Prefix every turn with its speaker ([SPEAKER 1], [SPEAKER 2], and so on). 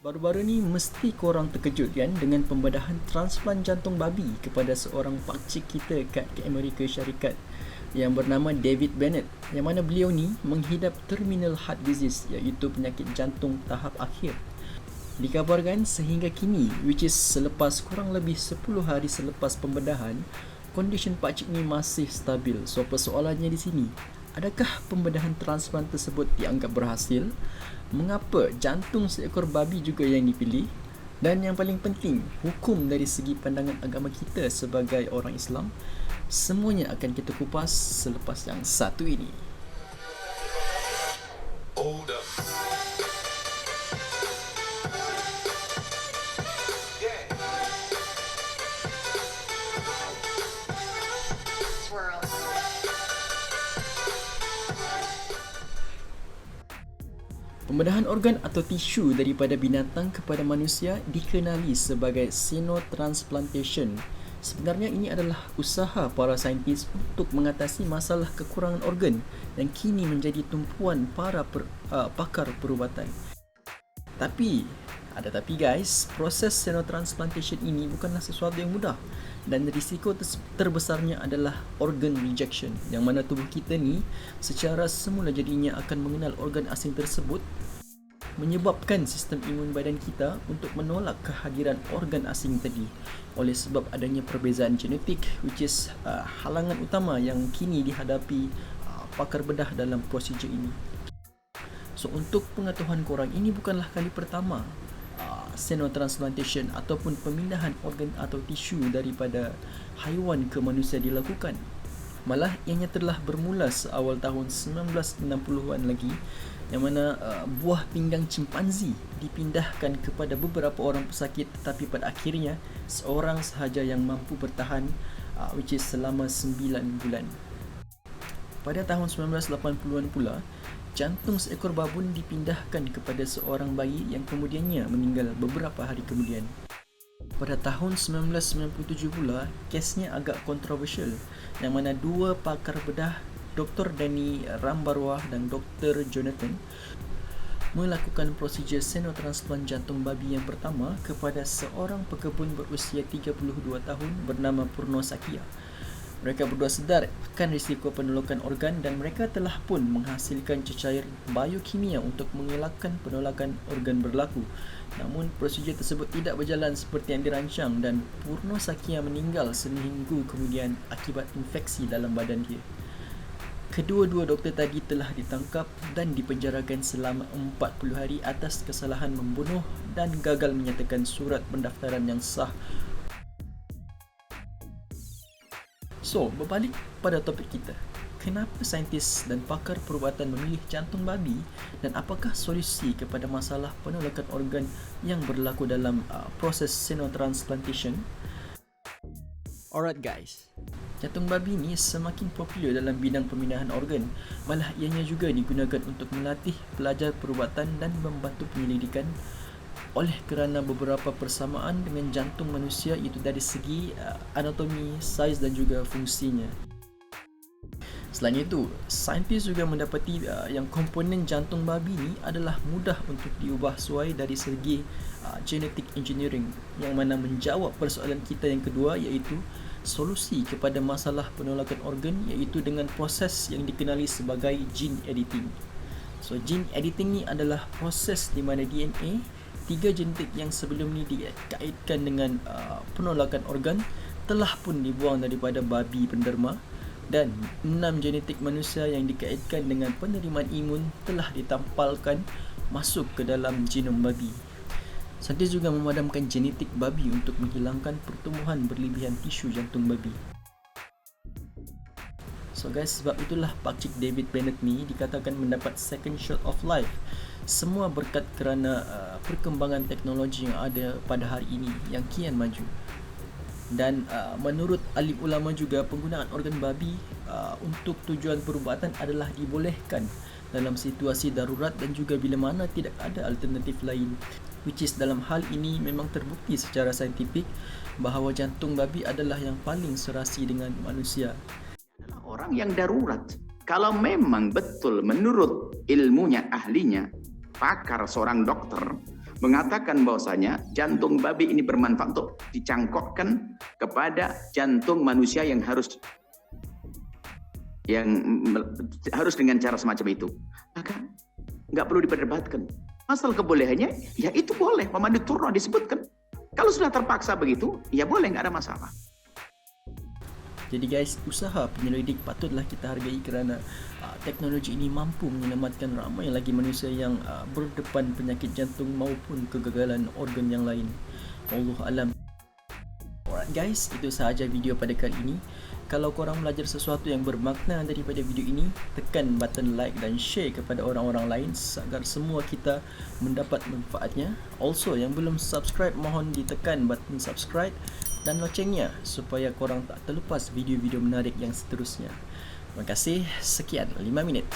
[SPEAKER 1] Baru-baru ni mesti korang terkejut kan dengan pembedahan transplant jantung babi kepada seorang pakcik kita kat Amerika Syarikat yang bernama David Bennett, yang mana beliau ni menghidap terminal heart disease, iaitu penyakit jantung tahap akhir. Dikabarkan sehingga kini, which is selepas kurang lebih 10 hari selepas pembedahan, kondisi pakcik ni masih stabil. So persoalannya di sini, adakah pembedahan transplant tersebut dianggap berhasil? Mengapa jantung seekor babi juga yang dipilih? Dan yang paling penting, hukum dari segi pandangan agama kita sebagai orang Islam, semuanya akan kita kupas selepas yang satu ini.
[SPEAKER 2] Hold up.
[SPEAKER 3] Swirl.
[SPEAKER 1] Pembedahan organ atau tisu daripada binatang kepada manusia dikenali sebagai xenotransplantation. Sebenarnya ini adalah usaha para saintis untuk mengatasi masalah kekurangan organ yang kini menjadi tumpuan para pakar perubatan. Tapi guys, proses xenotransplantation ini bukanlah sesuatu yang mudah dan risiko terbesarnya adalah organ rejection, yang mana tubuh kita ni secara semula jadinya akan mengenal organ asing tersebut, menyebabkan sistem imun badan kita untuk menolak kehadiran organ asing tadi oleh sebab adanya perbezaan genetik, which is halangan utama yang kini dihadapi pakar bedah dalam prosedur ini. So untuk pengetahuan korang, ini bukanlah kali pertama xenotransplantation ataupun pemindahan organ atau tisu daripada haiwan ke manusia dilakukan. Malah ianya telah bermula seawal tahun 1960-an lagi, yang mana buah pinggang cimpanzi dipindahkan kepada beberapa orang pesakit, tetapi pada akhirnya seorang sahaja yang mampu bertahan, which is selama 9 bulan. Pada tahun 1980-an pula, jantung seekor babun dipindahkan kepada seorang bayi yang kemudiannya meninggal beberapa hari kemudian. Pada tahun 1997 pula, kesnya agak kontroversial, yang mana dua pakar bedah, Dr. Danny Rambarwah dan Dr. Jonathan, melakukan prosedur xenotransplant jantung babi yang pertama kepada seorang pekebun berusia 32 tahun bernama Purno Sakia. Mereka berdua sedar akan risiko penolakan organ dan mereka telah pun menghasilkan cecair biokimia untuk mengelakkan penolakan organ berlaku. Namun prosedur tersebut tidak berjalan seperti yang dirancang dan Purno Sakia meninggal seminggu kemudian akibat infeksi dalam badan dia. Kedua-dua doktor tadi telah ditangkap dan dipenjarakan selama 40 hari atas kesalahan membunuh dan gagal menyatakan surat pendaftaran yang sah. So, berbalik pada topik kita. Kenapa saintis dan pakar perubatan memilih jantung babi dan apakah solusi kepada masalah penolakan organ yang berlaku dalam proses xenotransplantation? Alright guys, jantung babi ni semakin popular dalam bidang pemindahan organ. Malah ianya juga digunakan untuk melatih pelajar perubatan dan membantu penyelidikan oleh kerana beberapa persamaan dengan jantung manusia, itu dari segi anatomi, saiz dan juga fungsinya. Selain itu, saintis juga mendapati yang komponen jantung babi ni adalah mudah untuk diubah suai dari segi genetic engineering, yang mana menjawab persoalan kita yang kedua, iaitu solusi kepada masalah penolakan organ, iaitu dengan proses yang dikenali sebagai gene editing. So gene editing ni adalah proses di mana DNA 3 genetik yang sebelum ni dikaitkan dengan penolakan organ telah pun dibuang daripada babi penderma, dan 6 genetik manusia yang dikaitkan dengan penerimaan imun telah ditampalkan masuk ke dalam genom babi. Saintis juga memadamkan genetik babi untuk menghilangkan pertumbuhan berlebihan tisu jantung babi. So guys, sebab itulah pakcik David Bennett ni dikatakan mendapat second shot of life. Semua berkat kerana perkembangan teknologi yang ada pada hari ini yang kian maju. Dan menurut alim ulama juga, penggunaan organ babi untuk tujuan perubatan adalah dibolehkan dalam situasi darurat dan juga bila mana tidak ada alternatif lain, which is dalam hal ini memang terbukti secara saintifik bahawa jantung babi adalah yang paling serasi dengan manusia.
[SPEAKER 4] Orang yang darurat, kalau memang betul menurut ilmunya, ahlinya, pakar seorang dokter mengatakan bahwasanya jantung babi ini bermanfaat untuk dicangkokkan kepada jantung manusia yang harus dengan cara semacam itu. Maka nggak perlu diperdebatkan. Masalah kebolehannya, ya itu boleh. Memandu turno disebutkan. Kalau sudah terpaksa begitu, ya boleh, nggak ada masalah.
[SPEAKER 1] Jadi guys, usaha penyelidik patutlah kita hargai kerana teknologi ini mampu menyelamatkan ramai lagi manusia yang berdepan penyakit jantung maupun kegagalan organ yang lain. Wallahu alam. Alright guys, itu sahaja video pada kali ini. Kalau korang belajar sesuatu yang bermakna daripada video ini, tekan button like dan share kepada orang-orang lain agar semua kita mendapat manfaatnya. Also, yang belum subscribe mohon ditekan button subscribe dan loncengnya supaya korang tak terlepas video-video menarik yang seterusnya. Terima kasih. Sekian 5 minit.